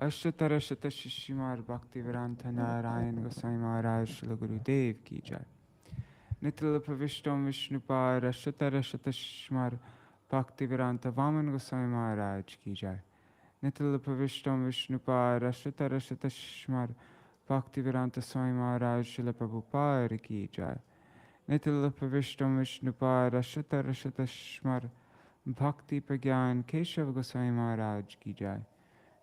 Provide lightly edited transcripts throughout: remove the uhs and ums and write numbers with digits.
अष्टोत्तर शत श्रीमद् भक्तिवेदांत नारायण गोसाई महाराज श्रील गुरुदेव की जय। नितिल प्रविष्टम विष्णुपाद अष्टोत्तर शत श्रीमद् भक्तिवेदांत वामन गोसाई महाराज की जय। नितिल प्रविष्टम विष्णुपाद अष्टोत्तर शत श्रीमद् भक्तिवेदांत स्वामी महाराज श्रील प्रभुपाद की जय। नितिल प्रविष्टम विष्णुपाद अष्टोत्तर शत श्रीमद् भक्ति प्रज्ञान केशव गोसाई महाराज की जय।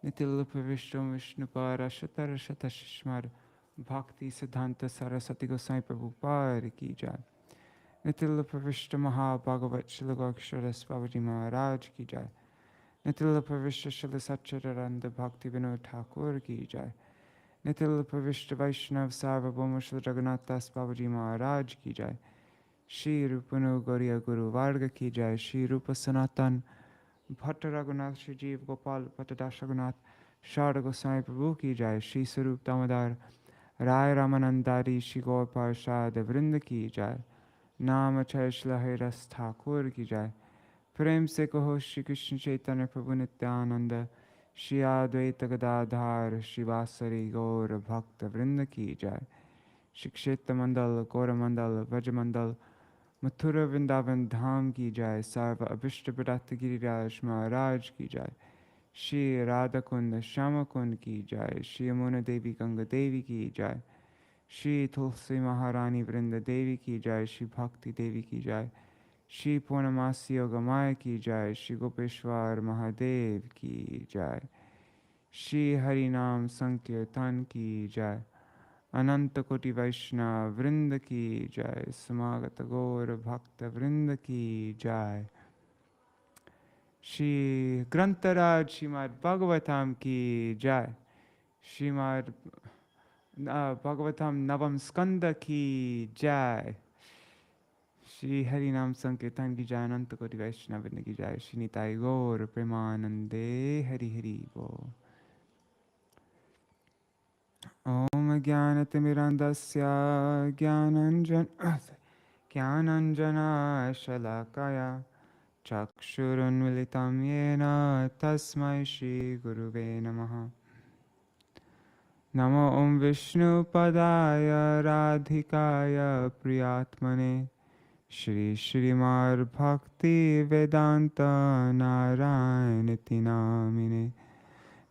नितिल प्रविष्टम विष्णुपाद अष्टोत्तर शत श्रीमद् भक्ति सिद्धांत सरस्वती गोसाई प्रभुपाद की जय। नितिल प्रविष्ट महाभागवत श्रील गौरीश्वर बाबाजी महाराज की जय। नितिल प्रविष्ट श्रील सच्चिदानंद भक्ति विनोद ठाकुर की जय। नितिल प्रविष्ट वैष्णव सार्वभौम श्री जगन्नाथ दास बाबाजी महाराज की जय। श्री रूपनु गौरिया गुरु वर्ग की जय। श्री रूप सनातन भट्ट रघुनाथ श्री जीव गोपाल भट्टदास रघुनाथ शारद गोसाई प्रभु की जय। श्री स्वरूप दामोदर राय रामानंदारी श्री गौर पार्षद वृंद की जय। नाम चैश्ल रस ठाकुर की जय। प्रेम से कहो श्री कृष्ण चैतन्य प्रभु नित्यानंद श्री अद्वैत गदाधार श्रीवासरी गौर भक्त वृंद की जय। श्री क्षेत्र मंडल गौर मंडल व्रज मंडल मथुरा वृंदावन धाम की जय। सर्व अभिष्ट प्रदत्त गिरिराज महाराज की जय। श्री राधा कुंड श्याम कुंड की जय। श्री यमुना देवी गंगा देवी की जय। श्री तुलसी महारानी वृंद देवी की जय। श्री भक्ति देवी की जय। श्री पूर्णमासी योगमाया की जय। श्री गोपेश्वर महादेव की जय। श्री हरि नाम संकीर्तन की जय। अनंत कोटि वैष्णव वृंद की जय। समागत गौर भक्त वृंद की जय। श्री ग्रंथराज श्रीमद् भागवतम की जय। श्रीमद् भागवतम नवम स्कंद की जय। श्री हरि नाम संकीर्तन की जय। अनंत कोटि वैष्णव वृंद की जय। श्री निताई गौर प्रेमानंदे हरि हरि बोल। ओम ज्ञानतिमिरन्धस्य ज्ञानाञ्जनशलाकया चक्षुरुन्मिलितं येन तस्मै श्रीगुरुवे नमः। नमो ॐ विष्णुपदाय राधिकाय प्रियात्मने श्रीमद्भक्तिवेदान्त नारायणीति नामिने।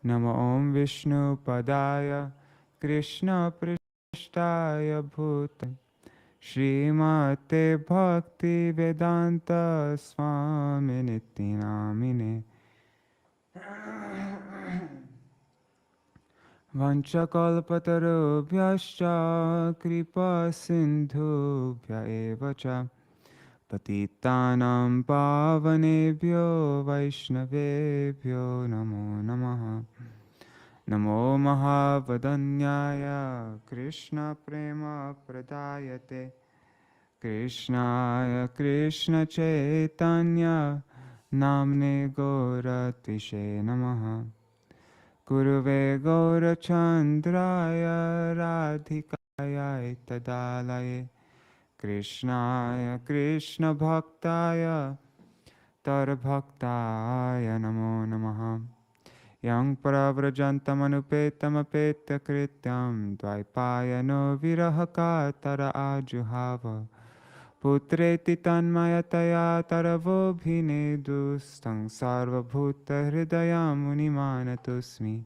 नमो ॐ विष्णुपदाय कृष्ण पृष्ठाय भूत श्रीमते भक्ति वेदांत स्वामिनिति नामिने। वंशकल्पतरुभ्यश्च कृपा सिन्धुभ्य एव च पतितानां पावनेभ्यो वैष्णवेभ्यो नमो नमः। नमो महावदन्याय कृष्ण प्रेम प्रदायते कृष्णाय कृष्ण चैतन्य नाम्ने गौरतिशे नमः। कुरुवे गौरचन्द्राय राधिकाय तदालये कृष्णाय कृष्ण भक्ताय तरभक्ताय नमो नमः। यं प्रव्रजन्तमनुपेतमपेत्य कृत्यं द्वैपायनो विरहकातर आजुहाव पुत्रेति तन्मयतया तरवोऽभिनेदुस्तं सर्वभूतहृदयं मुनिमानतोऽस्मि।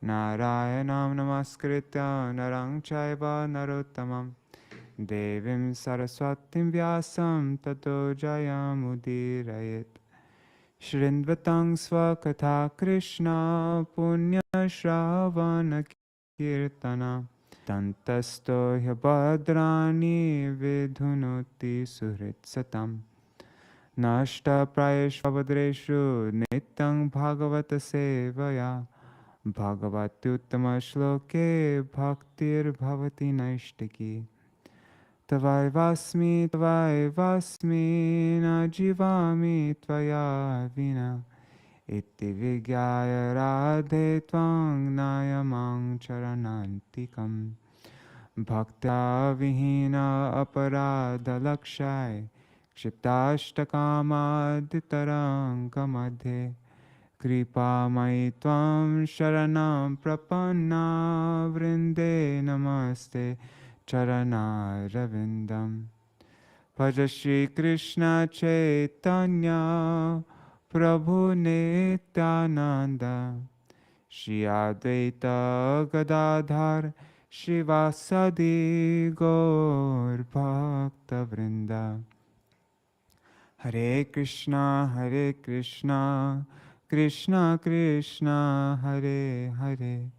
नारायणं नमस्कृत्य नरं चैव नरोत्तमं देवीं सरस्वतीं व्यासं ततो जयमुदीरयेत्। शृण्वतं स्वकथा कृष्ण पुण्यश्रवणकीर्तना तन्तस्तो ह्यभद्राणि विधुनोति सुहृत्सतम्। नष्टप्रायेष्वभद्रेषु नित्यं भागवत सेवया भगवत्युत्तमश्लोके भक्तिर्भवति नैष्टिकी। तवैवास्मि न जीवामि त्वया विना इति विज्ञाय राधे त्वां नायमां चरणान्तिकम्। भक्त्या विहीन अपराधलक्षाय क्षिप्ताष्टकामादितरङ्गमध्ये Kripa mai tvam sharanam prapanna vrinde namaste charana ravindam. Bhaja Shri Krishna Chaitanya Prabhu Nityananda Shri Advaita Gadadhar Shivasadi Gaur Bhakta Vrinda. Hare Krishna, Hare Krishna, Krishna Krishna, Hare Hare,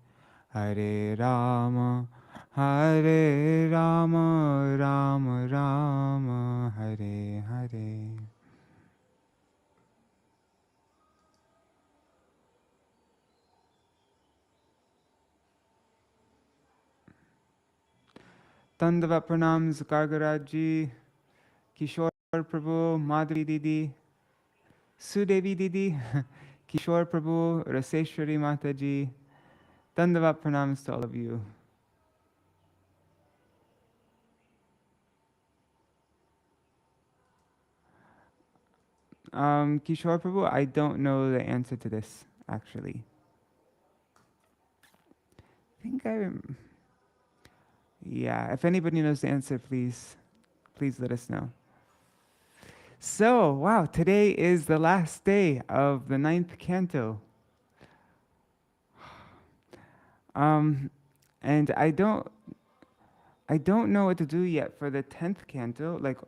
Hare Rama, Hare Rama, Rama Rama, Hare Hare. Dandavat pranams Gargaraji, Kishore Prabhu, Madhuri Didi, Sudevi Didi, Kishore Prabhu, Raseshwari Mataji. Dandavat pranams to all of you. Kishore Prabhu, I don't know the answer to this, actually. I think yeah, if anybody knows the answer, please let us know. So, wow, today is the last day of the Ninth Canto. And I don't know what to do yet for the 10th Canto. Like,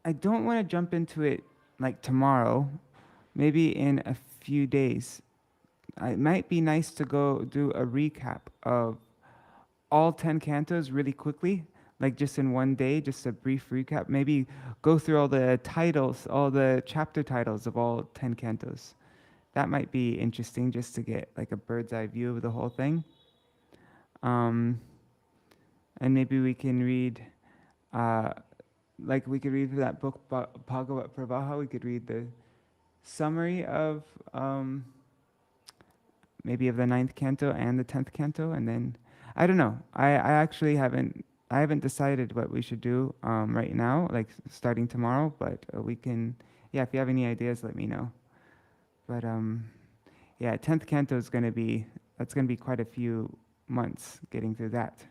I don't want to jump into it like tomorrow, maybe in a few days. It might be nice to go do a recap of all 10 cantos really quickly, like just in one day, just a brief recap. Maybe go through all the titles, all the chapter titles of all 10 cantos. That might be interesting just to get like a bird's eye view of the whole thing. And maybe we can read, like we could read that book, Bhagavat Pravaha. We could read the summary of maybe of the 9th canto and the 10th canto, and then I don't know. I actually haven't decided what we should do right now, like starting tomorrow. But we can, yeah. If you have any ideas, let me know. But yeah, 10th canto is that's gonna be quite a few months getting through that,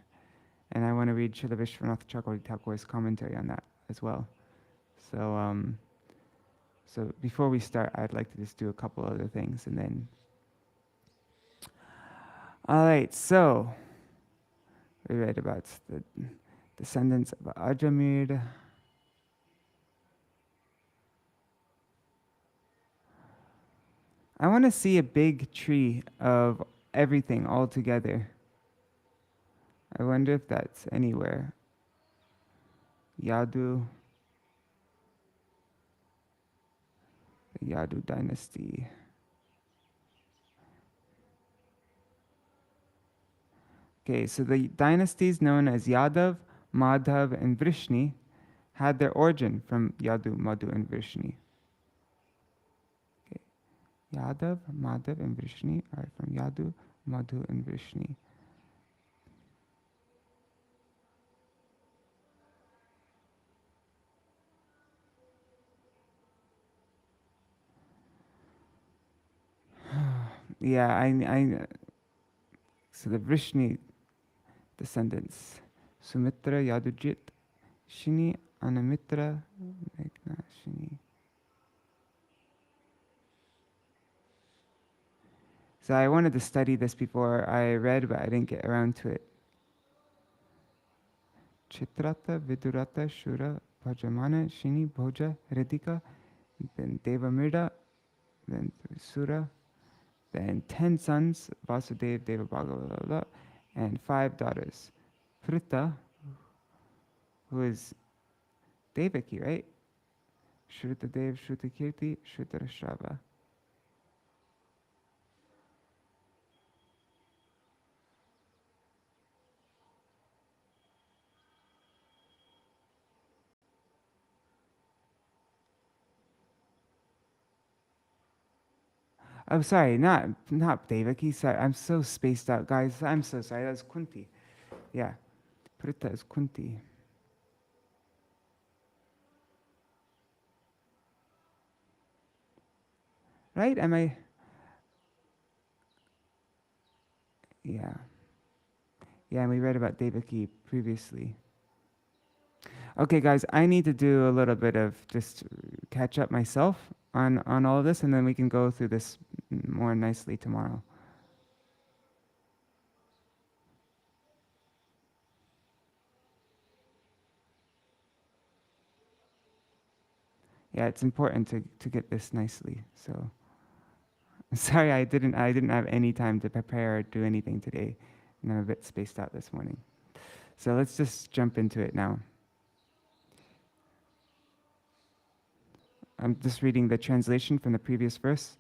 and I want to read Srila Vishwanath Chakravarti Thakur's commentary on that as well. So so before we start, I'd like to just do a couple other things, and then. All right, so we read about the descendants of Ajamir. I want to see a big tree of everything all together. I wonder if that's anywhere. Yadu, the Yadu Dynasty. Okay, so the dynasties known as Yadav, Madhav, and Vrishni had their origin from Yadu, Madhu, and Vrishni. Okay. Yadav, Madhav, and Vrishni are from Yadu, Madhu, and Vrishni. Yeah, so the Vrishni descendants, Sumitra, Yadujit, Shini, Anamitra, Meghna, Shini. So I wanted to study this before I read, but I didn't get around to it. Chitrata, Vidurata, Shura, Bhajamana, Shini, Bhoja, Ritika, then Devamirda, then Sura, then 10 sons, Vasudev, Devabhagavata, and 5 daughters. Prita, who is Devaki, right? Shrutadev, Shrutakirti, Shrutarashrava. I'm sorry, not Devaki. Sorry, I'm so spaced out, guys. I'm so sorry. That's Kunti. Yeah, Prita is Kunti. Right? Am I Yeah. Yeah, and we read about Devaki previously. Okay, guys, I need to do a little bit of just catch up myself on all of this, and then we can go through this more nicely tomorrow. Yeah, it's important to get this nicely. So sorry I didn't have any time to prepare or do anything today, and I'm a bit spaced out this morning. So let's just jump into it now. I'm just reading the translation from the previous verse.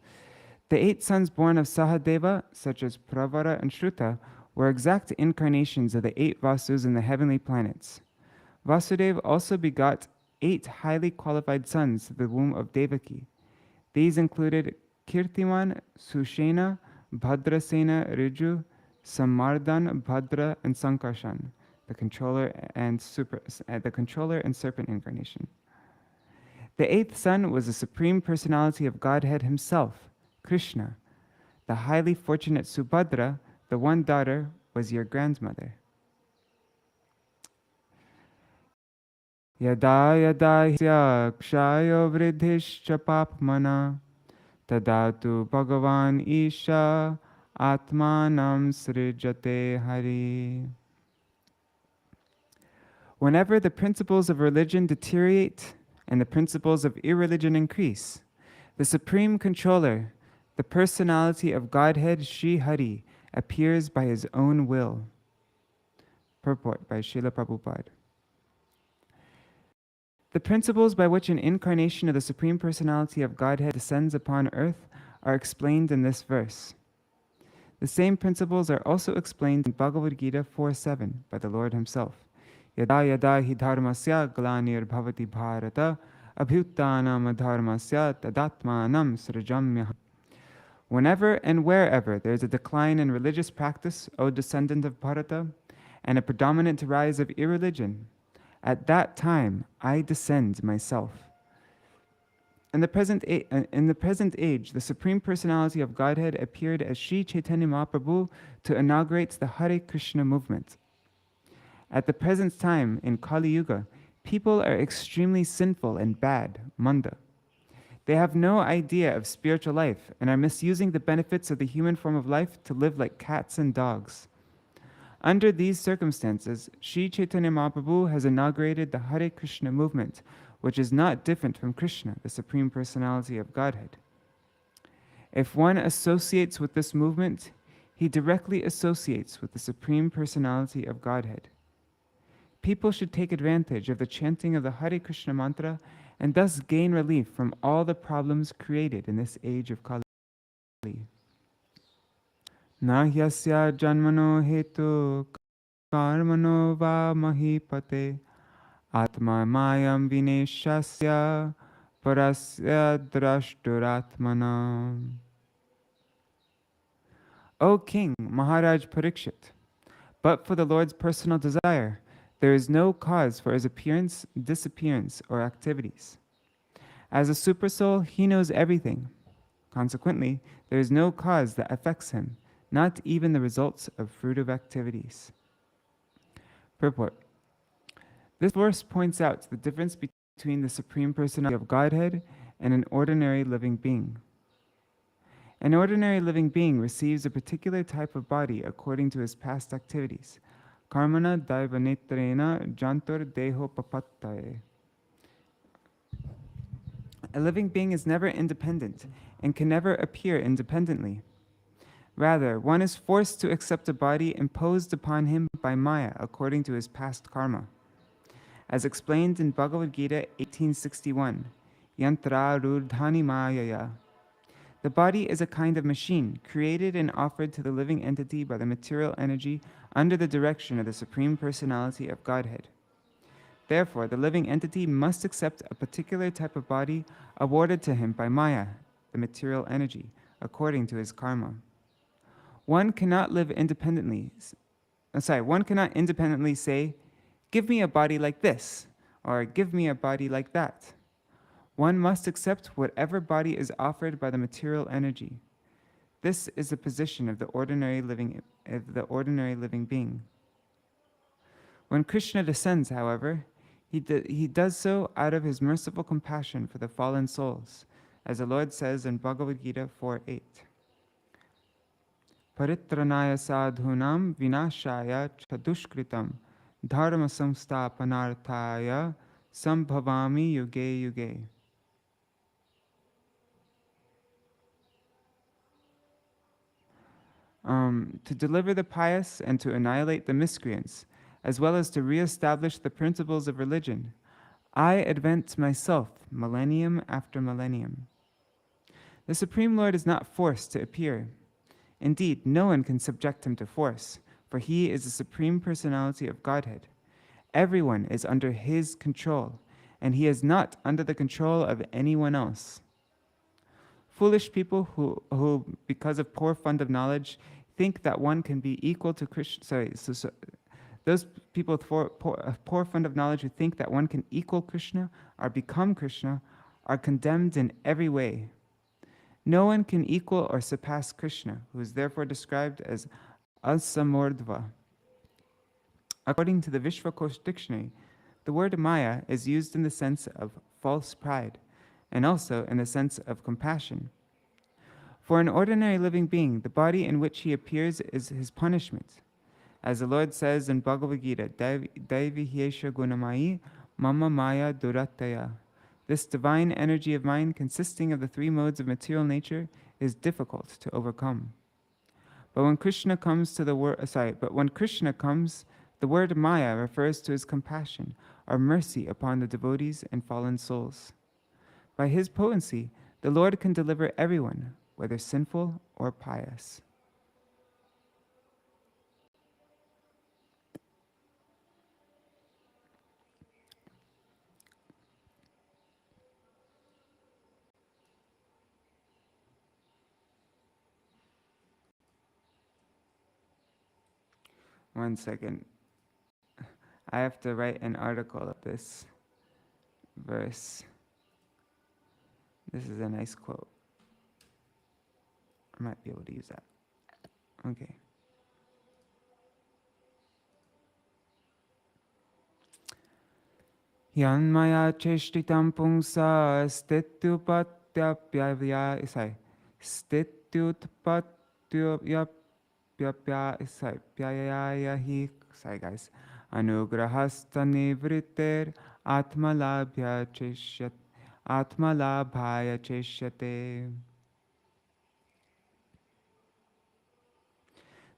The 8 sons born of Sahadeva, such as Pravara and Shruta, were exact incarnations of the 8 Vasus in the heavenly planets. Vasudeva also begot 8 highly qualified sons through the womb of Devaki. These included Kirtiman, Sushena, Bhadrasena, Riju, Samardhan, Bhadra, and Sankarshan, the controller and serpent incarnation. The 8th son was the Supreme Personality of Godhead himself, Krishna. The highly fortunate Subhadra, the one daughter, was your grandmother. Yada yada hisya kshayo vridhischa papmana tadatu bhagavan isha atmanam srijate hari. Whenever the principles of religion deteriorate and the principles of irreligion increase, the Supreme Controller, the personality of Godhead Sri Hari, appears by his own will. Purport by Srila Prabhupada. The principles by which an incarnation of the Supreme Personality of Godhead descends upon earth are explained in this verse. The same principles are also explained in Bhagavad Gita 4:7 by the Lord himself. Yada yada hi dharmasya glanir bhavati bharata abhyuttanam adharmasya tadatmanam srajamya. Whenever and wherever there is a decline in religious practice, O descendant of Bharata, and a predominant rise of irreligion, at that time I descend myself. In the present age, the Supreme Personality of Godhead appeared as Sri Chaitanya Mahaprabhu to inaugurate the Hare Krishna movement. At the present time, in Kali Yuga, people are extremely sinful and bad, manda. They have no idea of spiritual life and are misusing the benefits of the human form of life to live like cats and dogs. Under these circumstances, Sri Chaitanya Mahaprabhu has inaugurated the Hare Krishna movement, which is not different from Krishna, the Supreme Personality of Godhead. If one associates with this movement, he directly associates with the Supreme Personality of Godhead. People should take advantage of the chanting of the Hare Krishna mantra and thus gain relief from all the problems created in this age of Kali. Nahyasya janmano hetu karmano va mahipate atma mayam vineshasya parasya drashturatmana. O King Maharaj Parikshit, but for the Lord's personal desire, there is no cause for his appearance, disappearance, or activities. As a supersoul, he knows everything. Consequently, there is no cause that affects him, not even the results of fruitive activities. Purport. This verse points out the difference between the Supreme Personality of Godhead and an ordinary living being. An ordinary living being receives a particular type of body according to his past activities. Karmana daivanetrena jantur deho papattaye. A living being is never independent and can never appear independently. Rather, one is forced to accept a body imposed upon him by Maya according to his past karma. As explained in Bhagavad Gita 18:61, Yantra rudhani mayaya. The body is a kind of machine created and offered to the living entity by the material energy under the direction of the Supreme Personality of Godhead. Therefore, the living entity must accept a particular type of body awarded to him by Maya, the material energy, according to his karma. One cannot independently say, give me a body like this, or give me a body like that. One must accept whatever body is offered by the material energy. This is the position of the ordinary living being. When Krishna descends, however, he does so out of his merciful compassion for the fallen souls, as the Lord says in Bhagavad Gita 4:8. Paritranaya sadhunam vinashaya chadushkritam dharma samsthapanarthaya sambhavami yuge yuge. To deliver the pious and to annihilate the miscreants, as well as to re-establish the principles of religion, I advance myself millennium after millennium. The Supreme Lord is not forced to appear. Indeed, no one can subject him to force, for he is the Supreme Personality of Godhead. Everyone is under his control, and he is not under the control of anyone else. Foolish people who because of poor fund of knowledge, think that one can be equal to Krishna. Those people with poor fund of knowledge who think that one can equal Krishna or become Krishna are condemned in every way. No one can equal or surpass Krishna, who is therefore described as asamordva. According to the Vishvakosh dictionary, the word Maya is used in the sense of false pride, and also in the sense of compassion. For an ordinary living being, the body in which he appears is his punishment. As the Lord says in Bhagavad Gita, Daivi Hyesha Gunamayi Mama Maya Durataya. This divine energy of mind, consisting of the three modes of material nature, is difficult to overcome. But when Krishna comes, the word Maya refers to his compassion or mercy upon the devotees and fallen souls. By his potency, the Lord can deliver everyone, whether sinful or pious. One second. I have to write an article of this verse. This is a nice quote. I might be able to use that. Okay. Yanmaya cheshtitam pungsa sorry guys. Anugrahasta nivriter atmalabhya cheshyate.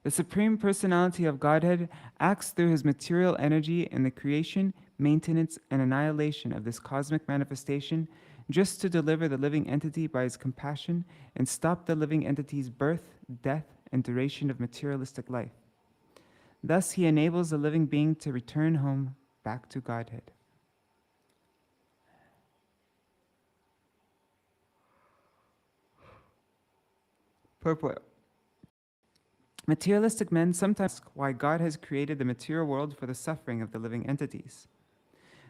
The Supreme Personality of Godhead acts through his material energy in the creation, maintenance, and annihilation of this cosmic manifestation, just to deliver the living entity by his compassion and stop the living entity's birth, death, and duration of materialistic life. Thus, he enables the living being to return home back to Godhead. Purport. Materialistic men sometimes ask why God has created the material world for the suffering of the living entities.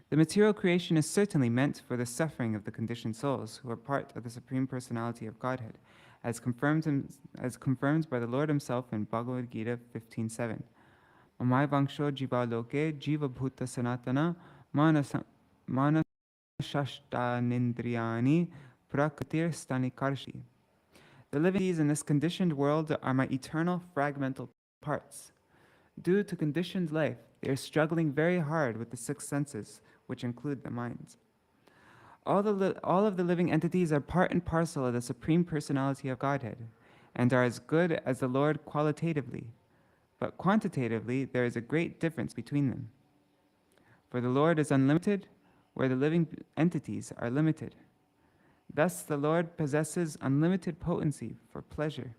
The material creation is certainly meant for the suffering of the conditioned souls, who are part of the Supreme Personality of Godhead, as confirmed by the Lord himself in Bhagavad Gita 15:7. Mamai vangsho jiva loke jiva bhuta sanatana manashashtanindriyani prakritir stanikarshi. The living entities in this conditioned world are my eternal fragmental parts. Due to conditioned life, they are struggling very hard with the six senses, which include the mind. All of the living entities are part and parcel of the Supreme Personality of Godhead, and are as good as the Lord qualitatively, but quantitatively there is a great difference between them. For the Lord is unlimited, where the living entities are limited. Thus the Lord possesses unlimited potency for pleasure,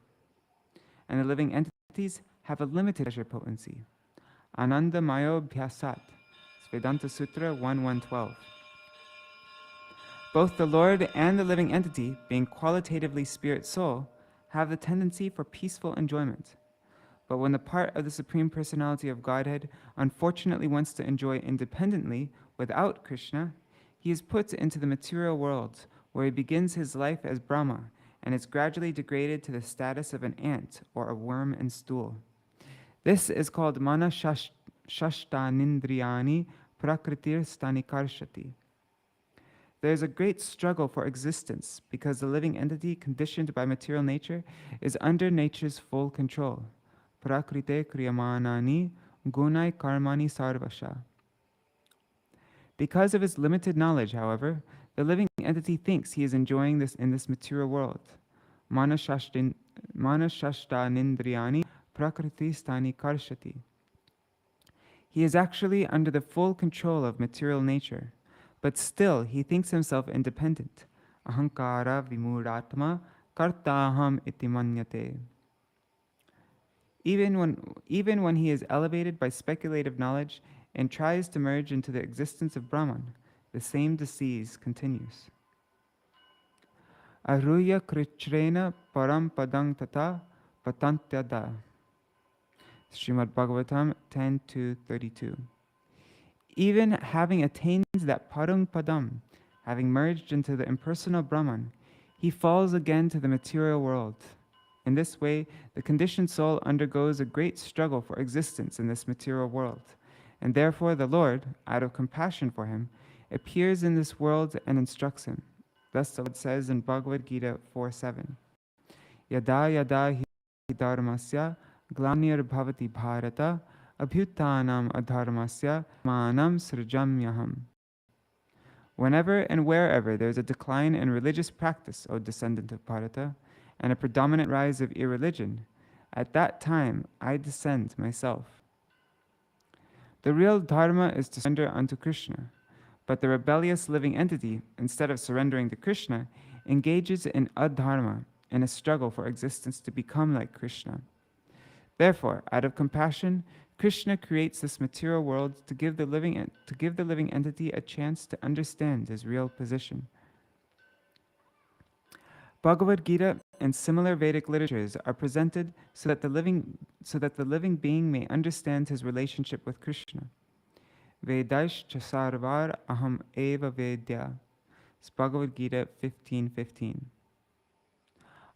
and the living entities have a limited pleasure potency. Ananda Mayo Bhyasat, Vedanta Sutra 1.1.12. Both the Lord and the living entity, being qualitatively spirit soul, have the tendency for peaceful enjoyment. But when the part of the Supreme Personality of Godhead unfortunately wants to enjoy independently without Krishna, he is put into the material world, where he begins his life as Brahma and is gradually degraded to the status of an ant or a worm in stool. This is called mana shashtanindriyani prakritir stanikarshati. There is a great struggle for existence because the living entity conditioned by material nature is under nature's full control. Prakrite kriyamanani gunai karmani sarvasha. Because of his limited knowledge, however, the living entity thinks he is enjoying this in this material world. Manashashtanindriyani prakriti stani karshati. He is actually under the full control of material nature, but still he thinks himself independent. Ahankara vimuratma kartaham iti manyate. Even when he is elevated by speculative knowledge and tries to merge into the existence of Brahman, the same disease continues. Aruya krichrena param padang tata patantyada. Śrīmad-Bhāgavatam 10:2-32. Even having attained that parang padam, having merged into the impersonal Brahman, he falls again to the material world. In this way, the conditioned soul undergoes a great struggle for existence in this material world, and therefore the Lord, out of compassion for him, appears in this world and instructs him. Thus the Lord says in Bhagavad Gita 4:7, Yada yada hi dharmasya glanir bhavati bharata abhyutanam adharmasya manam srijamyaham. Whenever and wherever there is a decline in religious practice, O descendant of Bharata, and a predominant rise of irreligion, at that time I descend myself. The real dharma is to surrender unto Krishna, but the rebellious living entity, instead of surrendering to Krishna, engages in adharma, in a struggle for existence to become like Krishna. Therefore, out of compassion, Krishna creates this material world to give the living entity a chance to understand his real position. Bhagavad Gita and similar Vedic literatures are presented so that the living being may understand his relationship with Krishna. Vedaish chasarvar aham eva vedya. It's Bhagavad Gita 15:15.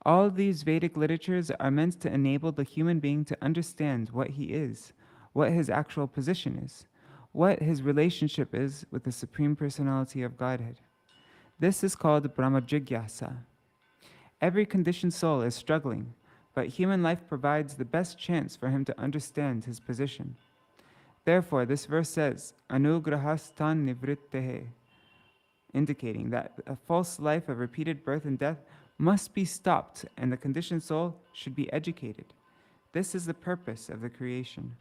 All these Vedic literatures are meant to enable the human being to understand what he is, what his actual position is, what his relationship is with the Supreme Personality of Godhead. This is called Brahma Jigyasa. Every conditioned soul is struggling, but human life provides the best chance for him to understand his position. Therefore, this verse says, Anugrahastan nivrittehe, indicating that a false life of repeated birth and death must be stopped and the conditioned soul should be educated. This is the purpose of the creation.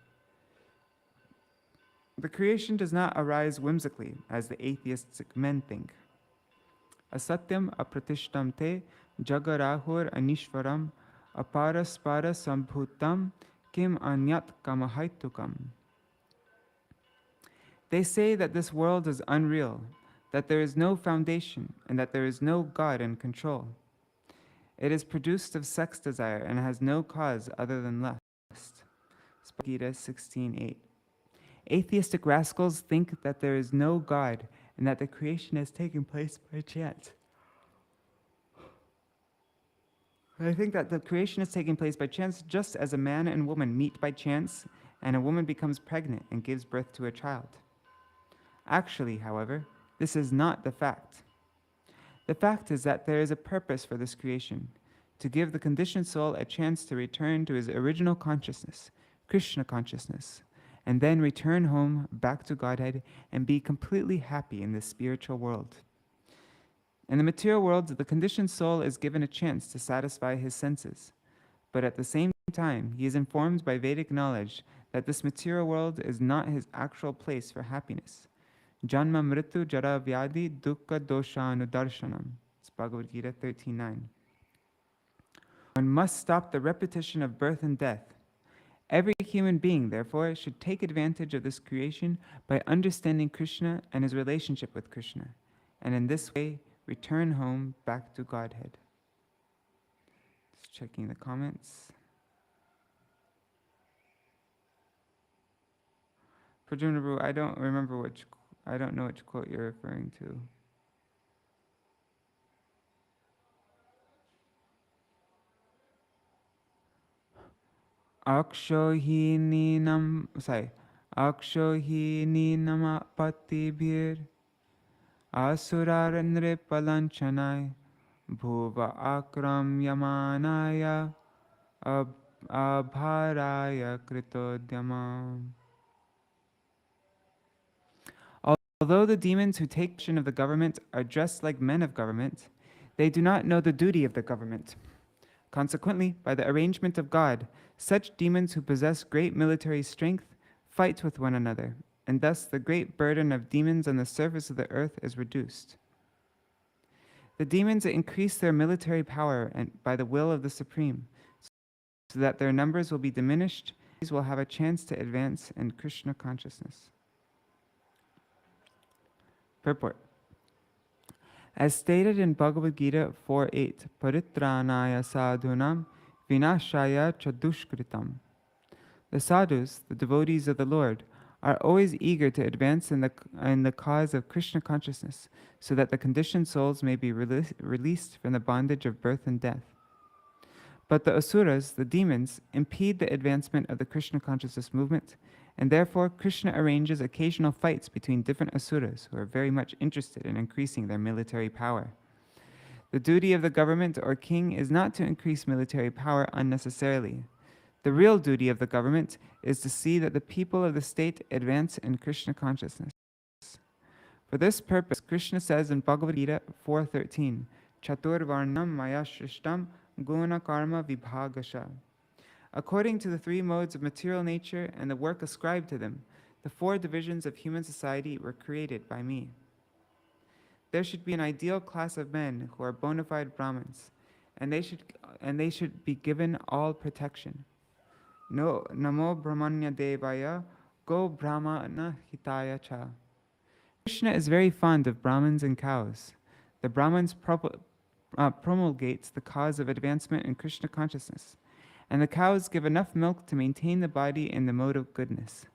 The creation does not arise whimsically, as the atheistic men think. Asatyam apratishtam te jagarahur anishvaram aparaspara sambhutam kim anyat kamahaitukam. They say that this world is unreal, that there is no foundation, and that there is no God in control. It is produced of sex desire and has no cause other than lust. Gita 16:8. Atheistic rascals think that there is no God and that the creation has taken place by chance. I think that the creation is taking place by chance just as a man and woman meet by chance and a woman becomes pregnant and gives birth to a child. Actually, however, this is not the fact. The fact is that there is a purpose for this creation, to give the conditioned soul a chance to return to his original consciousness, Krishna consciousness, and then return home back to Godhead and be completely happy in this spiritual world. In the material world, the conditioned soul is given a chance to satisfy his senses, but at the same time, he is informed by Vedic knowledge that this material world is not his actual place for happiness. Janma mritu jara vyadi dukkha doshanudarshanam. It's Bhagavad Gita 13:9. One must stop the repetition of birth and death. Every human being, therefore, should take advantage of this creation by understanding Krishna and his relationship with Krishna, and in this way, return home back to Godhead. Just checking the comments. Prajumna, I don't know which quote you're referring to. Akshohini nama patibhir asurarandre palanchanai bhuva akram yamanaya abharaya kritodyama. Although the demons who take possession of the government are dressed like men of government, they do not know the duty of the government. Consequently, by the arrangement of God, such demons who possess great military strength fight with one another, and thus the great burden of demons on the surface of the earth is reduced. The demons increase their military power and by the will of the Supreme, so that their numbers will be diminished, these will have a chance to advance in Krishna consciousness. Purport. As stated in Bhagavad Gita 4.8, Paritranaya sadhunam vinashaya chadushkritam. The sadhus, the devotees of the Lord, are always eager to advance in the cause of Krishna consciousness, so that the conditioned souls may be released from the bondage of birth and death. But the asuras, the demons, impede the advancement of the Krishna consciousness movement, and therefore Krishna arranges occasional fights between different asuras who are very much interested in increasing their military power. The duty of the government or king is not to increase military power unnecessarily. The real duty of the government is to see that the people of the state advance in Krishna consciousness. For this purpose, Krishna says in Bhagavad Gita 4.13, Chatur varnam maya shrishtam guna karma vibhagasha. According to the three modes of material nature and the work ascribed to them, the four divisions of human society were created by me. There should be an ideal class of men who are bona fide Brahmins, and they should be given all protection. No namo brahmanya devaya go brahmana hitaya cha. Krishna is very fond of Brahmins and cows. The Brahmins promulgates the cause of advancement in Krishna consciousness, and the cows give enough milk to maintain the body in the mode of goodness.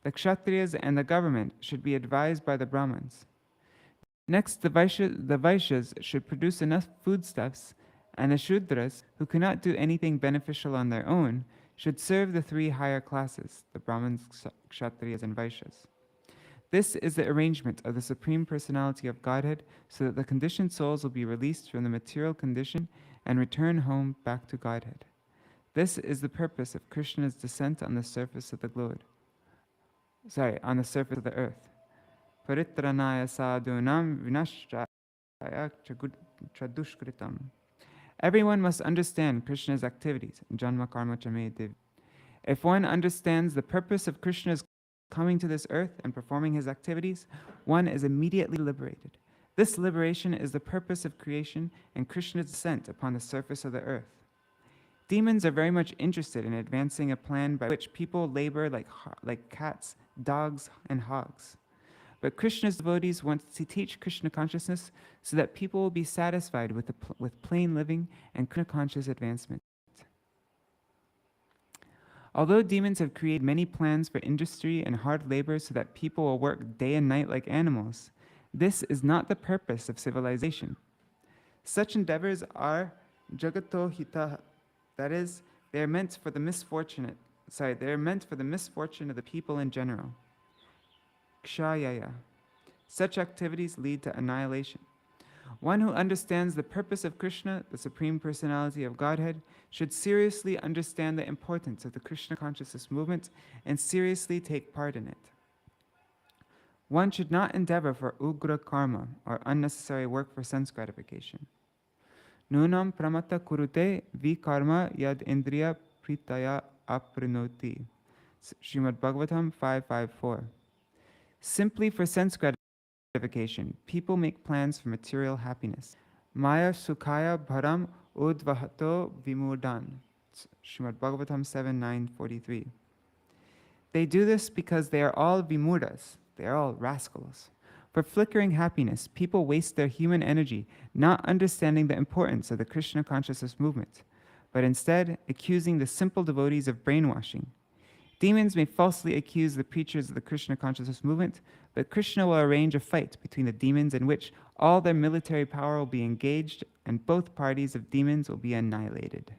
The Kshatriyas and the government should be advised by the Brahmins. Next, the Vaishyas should produce enough foodstuffs, and the Shudras, who cannot do anything beneficial on their own, should serve the three higher classes, the Brahmins, Kshatriyas, and Vaishyas. This is the arrangement of the Supreme Personality of Godhead, so that the conditioned souls will be released from the material condition and return home back to Godhead. This is the purpose of Krishna's descent on the surface of the on the surface of the earth. Paritranaya sadhunam vinashaya chadushkritam. Everyone must understand Krishna's activities. Janma karma chame dev. If one understands the purpose of Krishna's coming to this earth and performing his activities, one is immediately liberated. This liberation is the purpose of creation and Krishna's descent upon the surface of the earth. Demons are very much interested in advancing a plan by which people labor like cats, dogs, and hogs. But Krishna's devotees want to teach Krishna consciousness so that people will be satisfied with plain living and Krishna conscious advancement. Although demons have created many plans for industry and hard labor so that people will work day and night like animals, this is not the purpose of civilization. Such endeavors are jagato hita, that is, they are meant for the misfortune of the people in general. Kshayaya. Such activities lead to annihilation. One who understands the purpose of Krishna, the Supreme Personality of Godhead, should seriously understand the importance of the Krishna consciousness movement and seriously take part in it. One should not endeavor for ugra karma, or unnecessary work for sense gratification. Nunam pramata kurute vi karma yad indriya pritaya aprinoti. Śrīmad-Bhāgavatam 5.5.4. Simply for sense gratification, people make plans for material happiness. Maya sukhaya bharam udvahato vimurdan. Śrīmad-Bhāgavatam 7.9.43. They do this because they are all vimurdas, they are all rascals. For flickering happiness, people waste their human energy not understanding the importance of the Krishna consciousness movement, but instead accusing the simple devotees of brainwashing. Demons may falsely accuse the preachers of the Krishna consciousness movement, but Krishna will arrange a fight between the demons in which all their military power will be engaged and both parties of demons will be annihilated.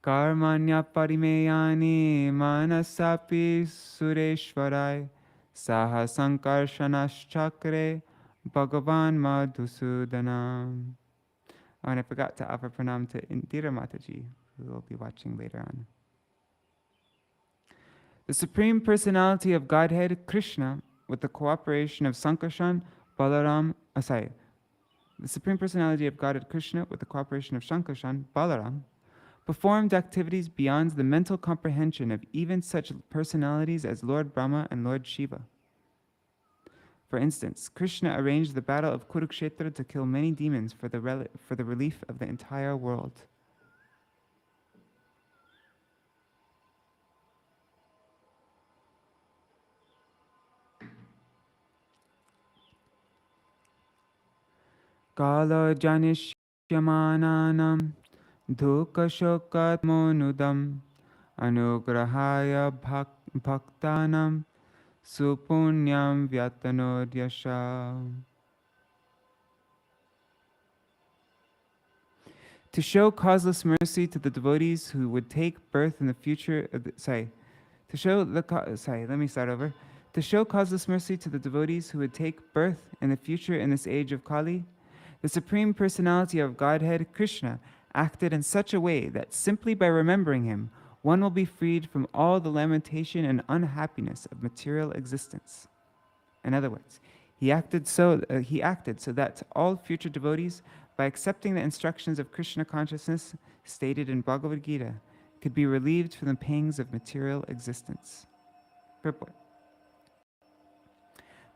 Karmanya parimeyani manasapi sureshwarai saha sankarshanashchakre Bhagavan Madhusudanam. Oh, and I forgot to offer pranam to Indira Mataji, who will be watching later on. The Supreme Personality of Godhead, Krishna, with the cooperation of Sankarshan, Balaram, the Supreme Personality of Godhead, Krishna, with the cooperation of Sankarshan, Balaram, performed activities beyond the mental comprehension of even such personalities as Lord Brahma and Lord Shiva. For instance, Krishna arranged the battle of Kurukshetra to kill many demons for the relief of the entire world. Kala janishyamananam dhukashokatmonudam anugrahaya bhaktanam supunyam vyatanodyasha. To show causeless mercy to the devotees who would take birth in the future, To show causeless mercy to the devotees who would take birth in the future in this age of Kali, the Supreme Personality of Godhead, Krishna, acted in such a way that simply by remembering him, one will be freed from all the lamentation and unhappiness of material existence. In other words, he acted so that all future devotees, by accepting the instructions of Krishna consciousness stated in Bhagavad Gita, could be relieved from the pangs of material existence. Purport.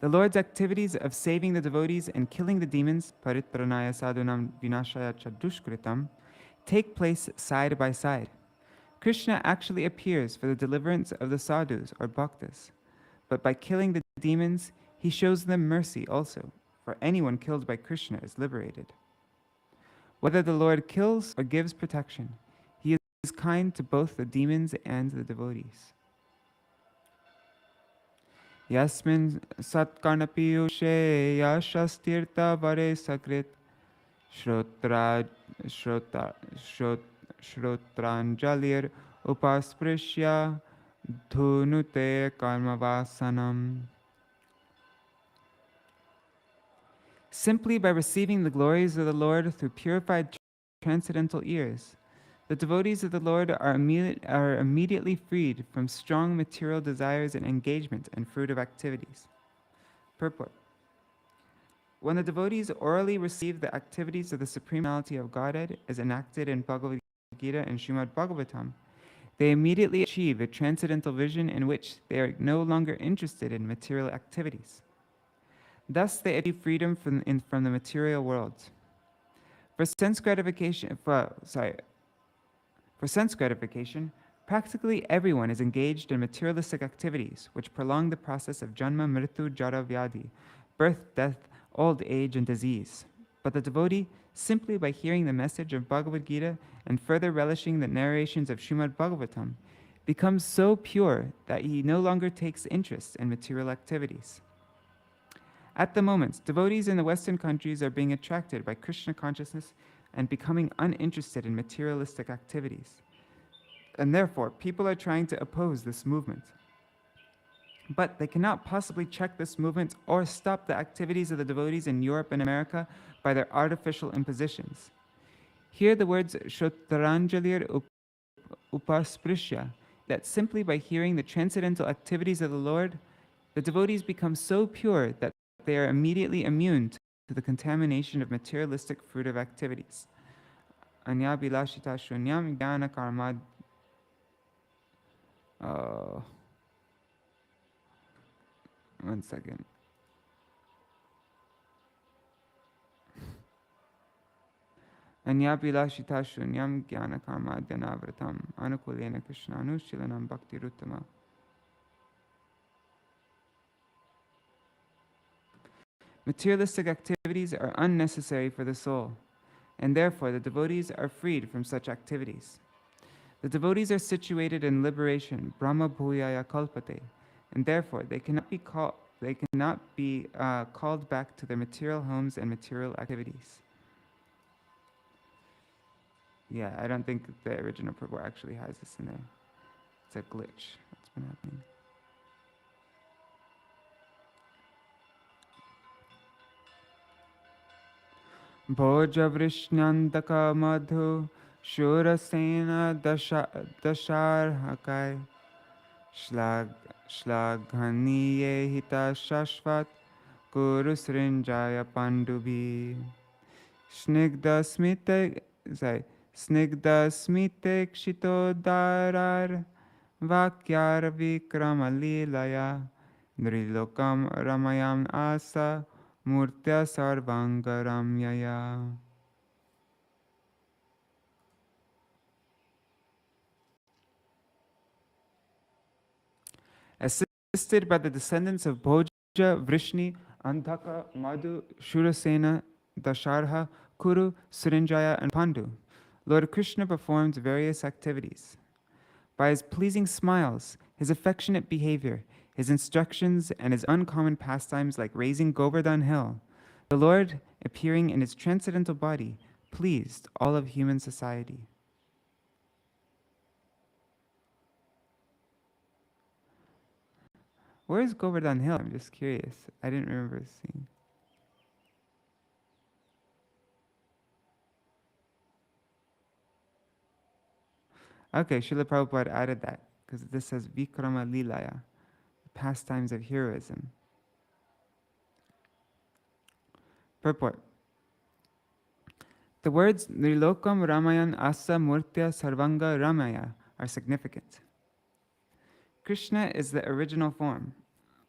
The Lord's activities of saving the devotees and killing the demons, paritranaya sadhunam vinashaya chadushkritam, take place side by side. Krishna actually appears for the deliverance of the sadhus or bhaktas, but by killing the demons, he shows them mercy also, for anyone killed by Krishna is liberated. Whether the Lord kills or gives protection, he is kind to both the demons and the devotees. Yasmin satkarnapiyushe yashastirta vare sakrit shrotranjalir upasprishya dhunute karmavasanam. Simply by receiving the glories of the Lord through purified transcendental ears, the devotees of the Lord are immediately freed from strong material desires and engagement in fruitive activities. Purport. When the devotees orally receive the activities of the Supreme Personality of Godhead as enacted in Bhagavad Gita and Śrīmad-Bhāgavatam, they immediately achieve a transcendental vision in which they are no longer interested in material activities. Thus, they achieve freedom from the material world. For sense gratification, practically everyone is engaged in materialistic activities which prolong the process of janma, mrityu, jara, vyadhi, birth, death, old age, and disease. But the devotee, simply by hearing the message of Bhagavad Gita and further relishing the narrations of Śrīmad-Bhāgavatam, becomes so pure that he no longer takes interest in material activities. At the moment, devotees in the Western countries are being attracted by Krishna consciousness and becoming uninterested in materialistic activities. And therefore, people are trying to oppose this movement. But they cannot possibly check this movement or stop the activities of the devotees in Europe and America by their artificial impositions. Here the words Shotranjalir Upasprishya, that simply by hearing the transcendental activities of the Lord, the devotees become so pure that they are immediately immune to the contamination of materialistic fruitive activities. Anya bilashita shunyam jnana karma. One second. Anya bilashita shunyam jnana karma dhanavratam anukulena Krishna anushilanam bhakti ruttama. Materialistic activities are unnecessary for the soul, and therefore the devotees are freed from such activities. The devotees are situated in liberation, Brahma Bhuyaya Kalpate, and therefore they cannot be called back to their material homes and material activities. Yeah, I don't think the original purport actually has this in there. It's a glitch that's been happening. Bhoja Vrishnandaka Madhu Shurasena Dasharhakai Shlaghaniye Hita Shashvat Kuru Srinjaya Pandubhi Snigdha Smite Kshito Darar Vakyar Vikrama Lilaya Nrilokam Ramayam Asa Murtya Sarvanga Ramyaya. Assisted by the descendants of Bhoja, Vrishni, Andhaka, Madhu, Shurasena, Dasharha, Kuru, Srinjaya, and Pandu, Lord Krishna performed various activities. By his pleasing smiles, his affectionate behavior, his instructions, and his uncommon pastimes like raising Govardhan Hill, the Lord, appearing in his transcendental body, pleased all of human society. Where is Govardhan Hill? I'm just curious. I didn't remember seeing. Okay, Srila Prabhupada added that because this says Vikrama Lilaya, pastimes of heroism. Purport. The words Nrilokam Ramayan Asa Murtya Sarvanga Ramaya are significant. Krishna is the original form.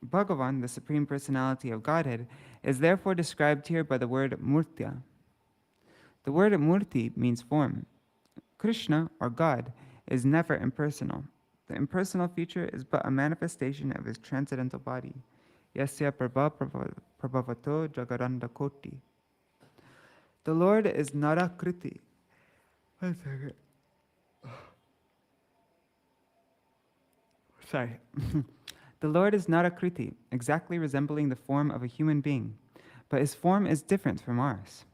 Bhagavan, the Supreme Personality of Godhead, is therefore described here by the word Murtya. The word Murti means form. Krishna, or God, is never impersonal. The impersonal feature is but a manifestation of his transcendental body. Yasya prabhavato jagaranda koti. The Lord is Narakriti. One second. Sorry. The Lord is Narakriti, exactly resembling the form of a human being, but his form is different from ours.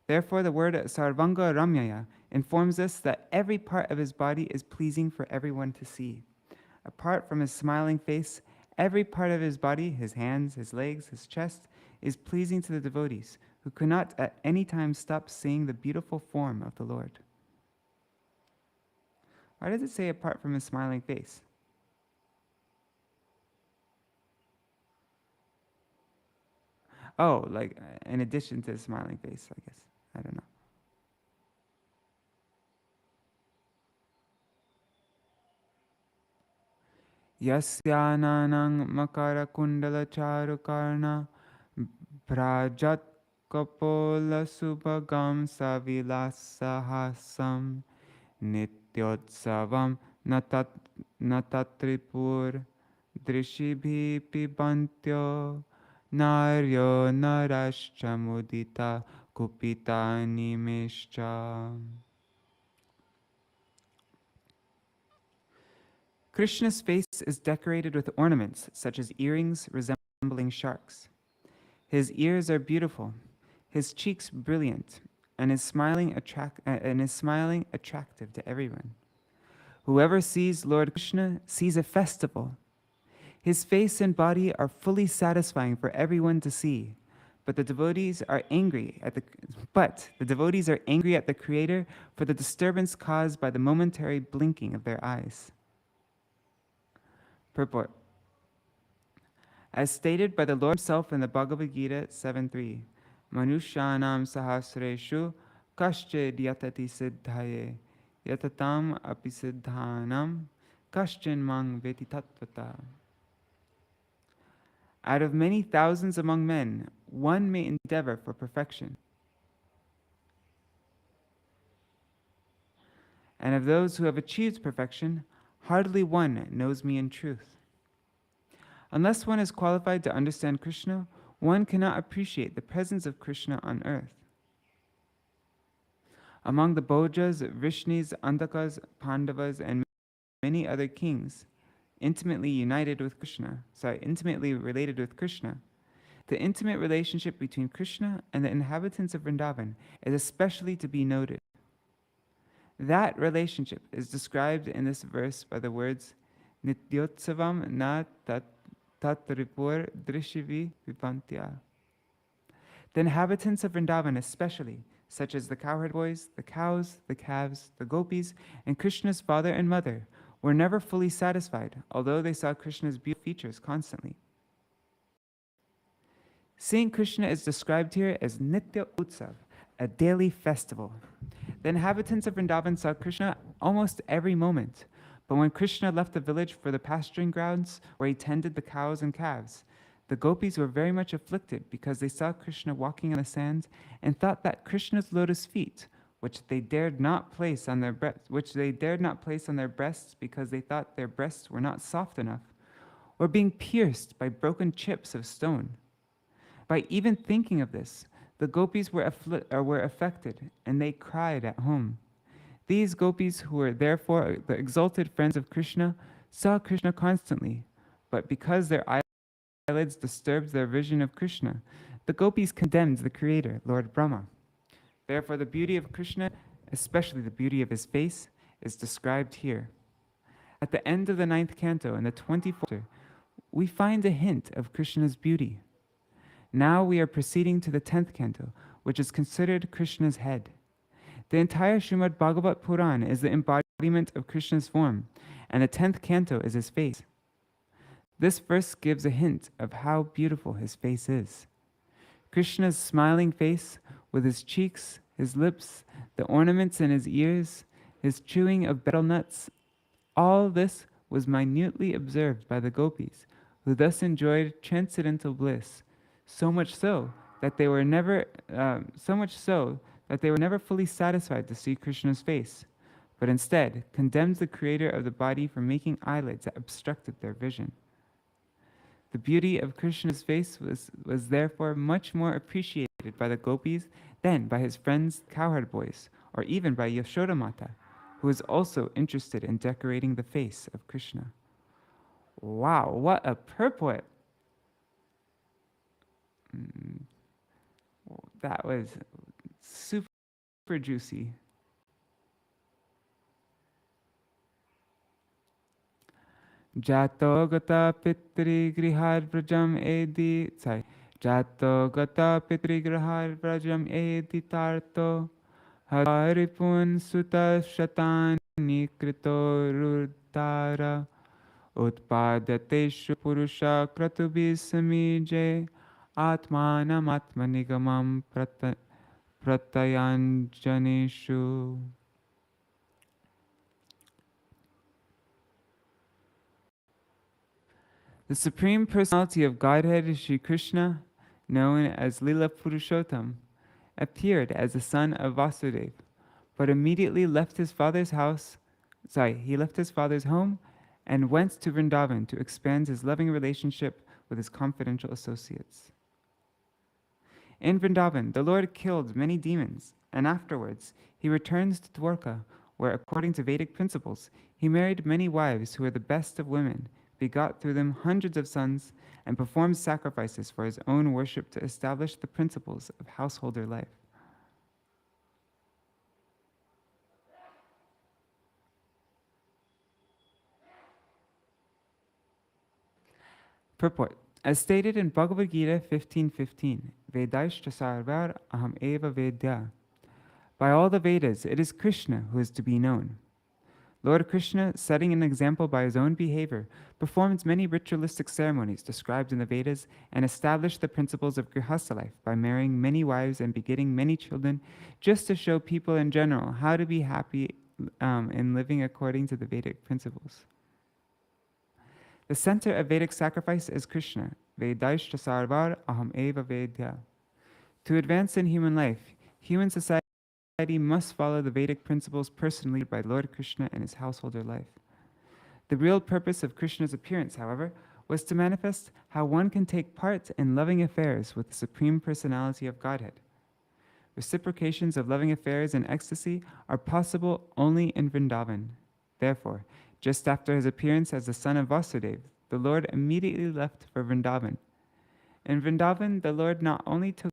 Therefore, the word Sarvanga Ramyaya informs us that every part of his body is pleasing for everyone to see. Apart from his smiling face, every part of his body, his hands, his legs, his chest, is pleasing to the devotees, who cannot at any time stop seeing the beautiful form of the Lord. Why does it say apart from his smiling face? Oh, like in addition to his smiling face, I guess. I don't know. Yasyananang makara kundala charukarna brajat kapola subhagam savilasahasam nityotsavam natatripur drishibhi pibantyo naryo narascha mudita kupita nimescha. Krishna's face is decorated with ornaments such as earrings resembling sharks. His ears are beautiful, his cheeks brilliant, and his smiling attractive to everyone. Whoever sees Lord Krishna sees a festival. His face and body are fully satisfying for everyone to see, but the devotees are angry at the Creator for the disturbance caused by the momentary blinking of their eyes. Purport. As stated by the Lord himself in the Bhagavad Gita 7.3, Manushyanam sahasreshu kaschid yatati siddhaye yatatam apisiddhanam kaschin mang veti tattvata. Out of many thousands among men, one may endeavor for perfection. And of those who have achieved perfection, hardly one knows me in truth. Unless one is qualified to understand Krishna, one cannot appreciate the presence of Krishna on earth. Among the Bhojas, Vrishnis, Andakas, Pandavas, and many other kings, intimately related with Krishna, the intimate relationship between Krishna and the inhabitants of Vrindavan is especially to be noted. That relationship is described in this verse by the words Nityotsavam na tatripur drishivi vipantya. The inhabitants of Vrindavan especially, such as the cowherd boys, the cows, the calves, the gopis, and Krishna's father and mother, were never fully satisfied, although they saw Krishna's beautiful features constantly. Seeing Krishna is described here as Nitya Utsav, a daily festival. The inhabitants of Vrindavan saw Krishna almost every moment, but when Krishna left the village for the pasturing grounds where he tended the cows and calves, the gopis were very much afflicted because they saw Krishna walking on the sands and thought that Krishna's lotus feet, which they dared not place on their breasts because they thought their breasts were not soft enough, were being pierced by broken chips of stone. By even thinking of this, the gopis were affected, and they cried at home. These gopis, who were therefore the exalted friends of Krishna, saw Krishna constantly, but because their eyelids disturbed their vision of Krishna, the gopis condemned the Creator, Lord Brahma. Therefore, the beauty of Krishna, especially the beauty of his face, is described here. At the end of the 9th Canto, in the 24th chapter, we find a hint of Krishna's beauty. Now we are proceeding to the 10th Canto, which is considered Krishna's head. The entire Śrīmad-Bhāgavatam Purana is the embodiment of Krishna's form, and the 10th Canto is his face. This verse gives a hint of how beautiful his face is. Krishna's smiling face, with his cheeks, his lips, the ornaments in his ears, his chewing of betel nuts, all this was minutely observed by the gopis, who thus enjoyed transcendental bliss, so much so that they were never fully satisfied to see Krishna's face, but instead condemned the creator of the body for making eyelids that obstructed their vision. The beauty of Krishna's face was therefore much more appreciated by the gopis than by his friends cowherd boys, or even by Yashoda Mata, who was also interested in decorating the face of Krishna. Wow, what a purport! That was super juicy. Jato gata pitri grihar vrajam edi Jato gata pitri grihar vrajam edi tarto Haripun sutta shatani krito rudara Utpadateshu purusha kratubhi samije Atmanam atmanigamam pratayanjaneshu. The Supreme Personality of Godhead, Shri Krishna, known as Lila Purushottam, appeared as the son of Vasudeva, but immediately left his father's home and went to Vrindavan to expand his loving relationship with his confidential associates. In Vrindavan, the Lord killed many demons, and afterwards he returns to Dwarka, where, according to Vedic principles, he married many wives who were the best of women, begot through them hundreds of sons, and performed sacrifices for his own worship to establish the principles of householder life. Purport. As stated in Bhagavad Gita 15:15, Vedaishta sarvar aham eva vedya. By all the Vedas, it is Krishna who is to be known. Lord Krishna, setting an example by his own behavior, performed many ritualistic ceremonies described in the Vedas and established the principles of Grihastha life by marrying many wives and begetting many children, just to show people in general how to be happy in living according to the Vedic principles. The center of Vedic sacrifice is Krishna, Vedaishta sarvar aham eva vedya. To advance in human life, human society must follow the Vedic principles personally by Lord Krishna and his householder life. The real purpose of Krishna's appearance, however, was to manifest how one can take part in loving affairs with the Supreme Personality of Godhead. Reciprocations of loving affairs and ecstasy are possible only in Vrindavan. Therefore, just after his appearance as the son of Vasudeva, the Lord immediately left for Vrindavan. In Vrindavan, the Lord not only took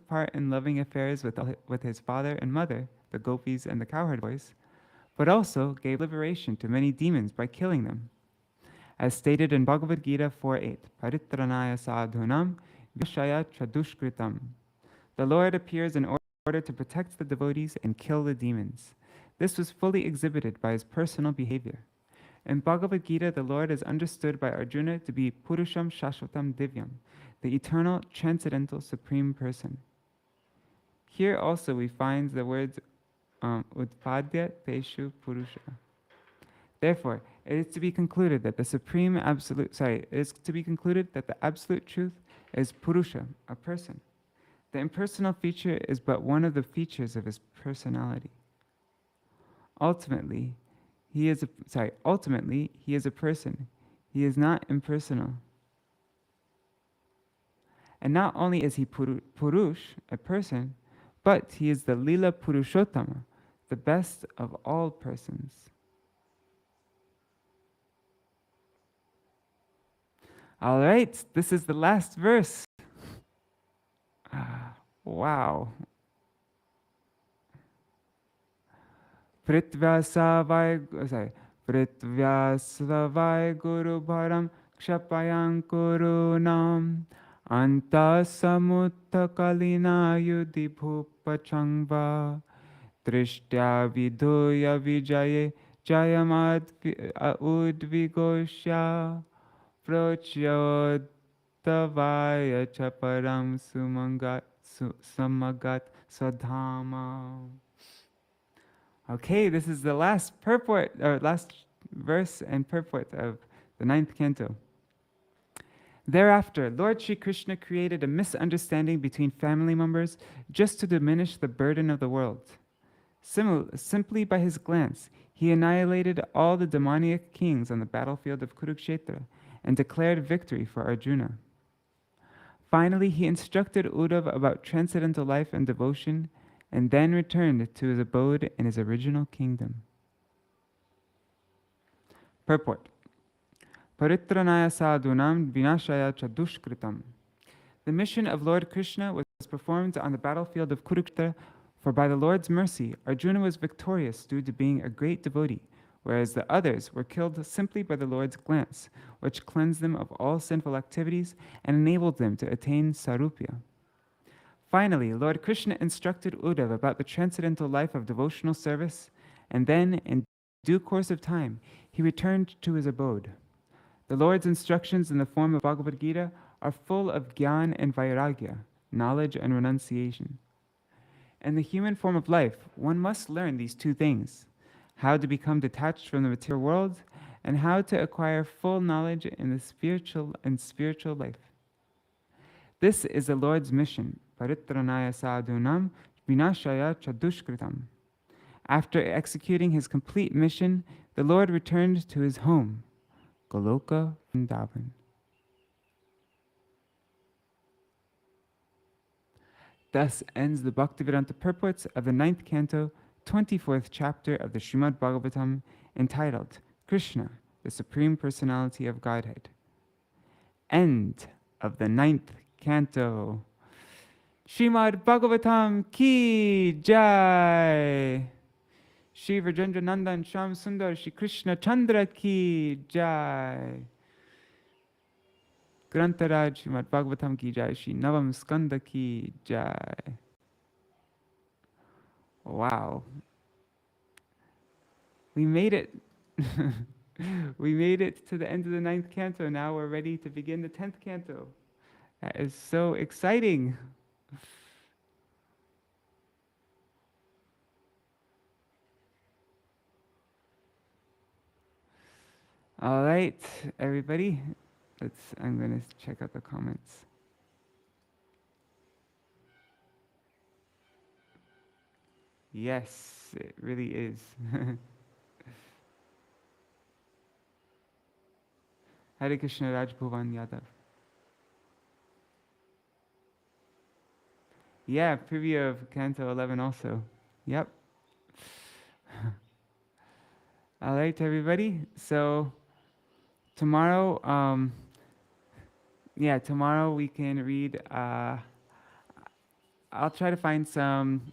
part in loving affairs with his father and mother, the gopis and the cowherd boys, but also gave liberation to many demons by killing them. As stated in Bhagavad Gita 4.8, Paritranaya sadhunam vishaya chadushkritam. The Lord appears in order to protect the devotees and kill the demons. This was fully exhibited by his personal behavior. In Bhagavad Gita, the Lord is understood by Arjuna to be Purusham Shashvatam Divyam, the eternal, transcendental, supreme person. Here also we find the words Utpadya Teshu Purusha. Therefore, it is to be concluded that it is to be concluded that the absolute truth is Purusha, a person. The impersonal feature is but one of the features of his personality. Ultimately, he is a person. He is not impersonal. And not only is he Purush, a person, but he is the Lila Purushottama, the best of all persons. All right, this is the last verse. Wow. Pritvasavai Guru Bharam Kshapayan Kurunam Anta Samutta Kalina Yudhi Bhupachangva Trishtya Vidhuya Vijaye Jayamad Udvigosya Prochyottavaya Chaparam Samagat Sadhama. Okay, this is the last purport, or last verse and purport of the 9th canto. Thereafter, Lord Sri Krishna created a misunderstanding between family members just to diminish the burden of the world. Simply by his glance, he annihilated all the demoniac kings on the battlefield of Kurukshetra and declared victory for Arjuna. Finally, he instructed Uddhava about transcendental life and devotion, and then returned to his abode in his original kingdom. Purport. Paritranaya sadhunam vinashaya chadushkritam. The mission of Lord Krishna was performed on the battlefield of Kurukshetra, for by the Lord's mercy, Arjuna was victorious due to being a great devotee, whereas the others were killed simply by the Lord's glance, which cleansed them of all sinful activities and enabled them to attain sarupya. Finally, Lord Krishna instructed Uddhava about the transcendental life of devotional service, and then, in due course of time, he returned to his abode. The Lord's instructions in the form of Bhagavad Gita are full of jnana and vairagya, knowledge and renunciation. In the human form of life, one must learn these two things: how to become detached from the material world, and how to acquire full knowledge in the spiritual life. This is the Lord's mission. Paritranaya sadhunam vinashaya chadushkritam. After executing his complete mission, the Lord returned to his home, Goloka Vrindavan. Thus ends the Bhaktivedanta purports of the 9th canto, 24th chapter of the Śrīmad-Bhāgavatam, entitled Krishna, the Supreme Personality of Godhead. End of the 9th canto. Śrīmad-Bhāgavatam ki jai. Shri Vrajendra Nandan Sham Sundar Shri Krishna Chandra ki jai. Grantaraj Śrīmad-Bhāgavatam ki jai. Shri Navam Skanda ki jai. Wow. We made it. We made it to the end of the 9th canto. Now we're ready to begin the 10th canto. That is so exciting. All right, everybody. I'm going to check out the comments. Yes, it really is. Hare Krishna Raj Bhuvan Yadav. Yeah, preview of Canto 11 also. Yep. All right, everybody. So tomorrow, tomorrow we can read. I'll try to find some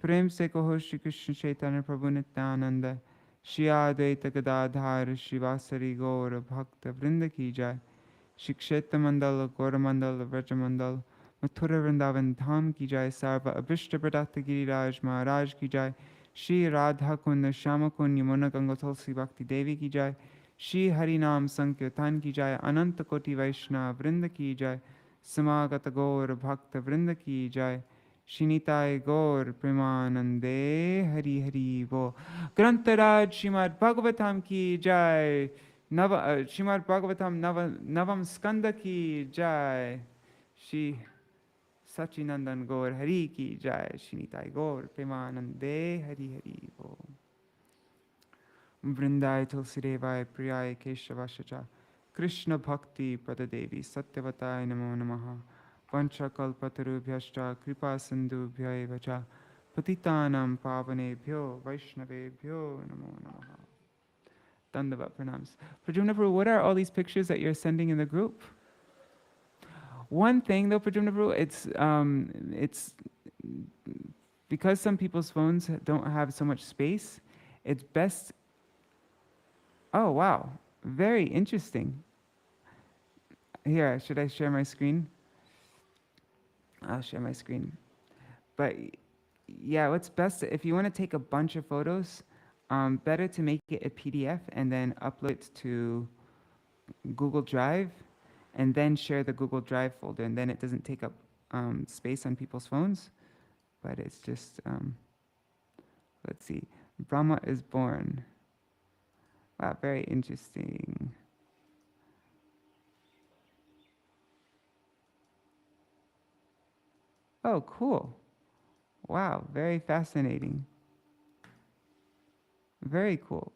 प्रेम से कहो श्री कृष्ण चैतन्य प्रभु Nityanand, Shri Advaita Gadadhar Shivasari Gaur Bhakta Vrinda Ki Jai. Shri Kshetra Mandal Gaura Mandal Vraja Mandal Mathura Vrindavan Dham Ki Jai. Sarva Abhishta Pradata Giriraj Maharaj Ki Jai. Shri Radha Kunda Shama Kunda Yamuna Ganga Tulsi Bhakti Devi Ki Jai. Shri Harinam Sankirtan Ki Jai. Ananta Koti Vaishnava Vrinda Ki Jai. Samagata Gaur Bhakta Vrinda Ki Jai. Shinitai Gaur Premanande Hari Hari Bo. Grantaraj Śrīmad-Bhāgavatam Ki Jai. Śrīmad-Bhāgavatam Navam Skanda Ki Jai. Shri Sachinandan Gaur Hari Ki Jai. Shinitai Gaur Premanande Hari Hari Bo. Vrindai Tulsidevai Priyai Keshavashacha. Krishna Bhakti Pradadevi Satyavataya Namo Namaha. Vanchakalpatarubhyascha Kripa Sindhubhya Vacha. Patitanam Pavanebhyo Vaishnavebhyo Namo Namaha. Dandavat pranams. Pradyumna Prabhu, what are all these pictures that you're sending in the group? One thing though, Pradyumna Prabhu, it's because some people's phones don't have so much space, it's best. Oh wow, very interesting. Here, should I share my screen? I'll share my screen. But yeah, what's best, if you want to take a bunch of photos, better to make it a PDF and then upload it to Google Drive and then share the Google Drive folder, and then it doesn't take up space on people's phones. But it's just, let's see, Brahma is born. Wow, very interesting. Oh, cool. Wow, very fascinating. Very cool.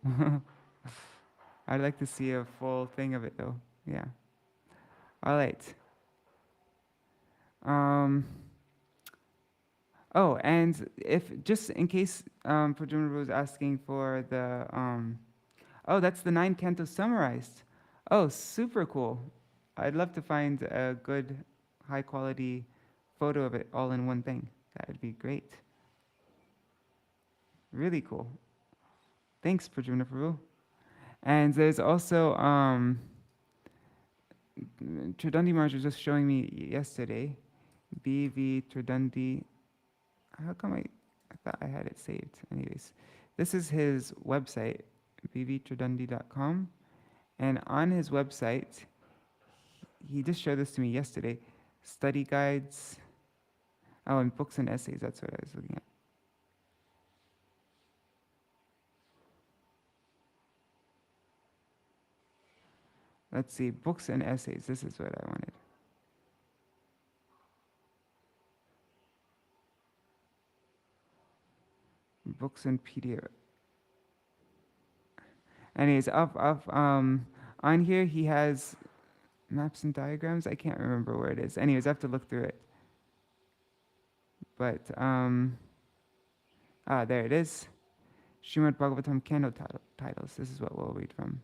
I'd like to see a full thing of it though. Yeah. All right. Oh, and if just in case Pradyumna was asking for the oh, that's the 9 cantos summarized. Oh, super cool. I'd love to find a good high quality photo of it all in one thing. That would be great. Really cool. Thanks, Pradyumna Prabhu. And there's also Tridandi Maharaj was just showing me yesterday. BV Tridandi. How come I thought I had it saved? Anyways, this is his website, bvtridandi.com. And on his website, he just showed this to me yesterday. Study guides. Oh, and books and essays. That's what I was looking at. Let's see, books and essays. This is what I wanted. Books and PDF. Anyways, on here he has maps and diagrams. I can't remember where it is. Anyways, I have to look through it. But there it is. Śrīmad-Bhāgavatam Canto titles. This is what we'll read from.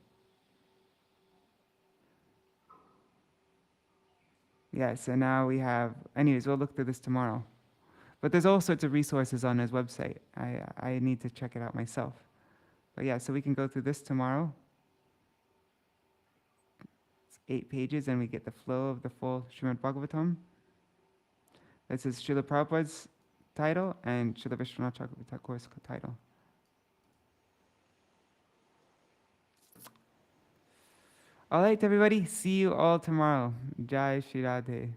Yeah, so now we have, anyways, we'll look through this tomorrow. But there's all sorts of resources on his website. I need to check it out myself. But yeah, so we can go through this tomorrow. It's 8 pages, and we get the flow of the full Śrīmad-Bhāgavatam. This is Srila Prabhupada's title and Srila Vishwanath Chakravarti Thakur's title. All right, everybody. See you all tomorrow. Jai Shri Radhe.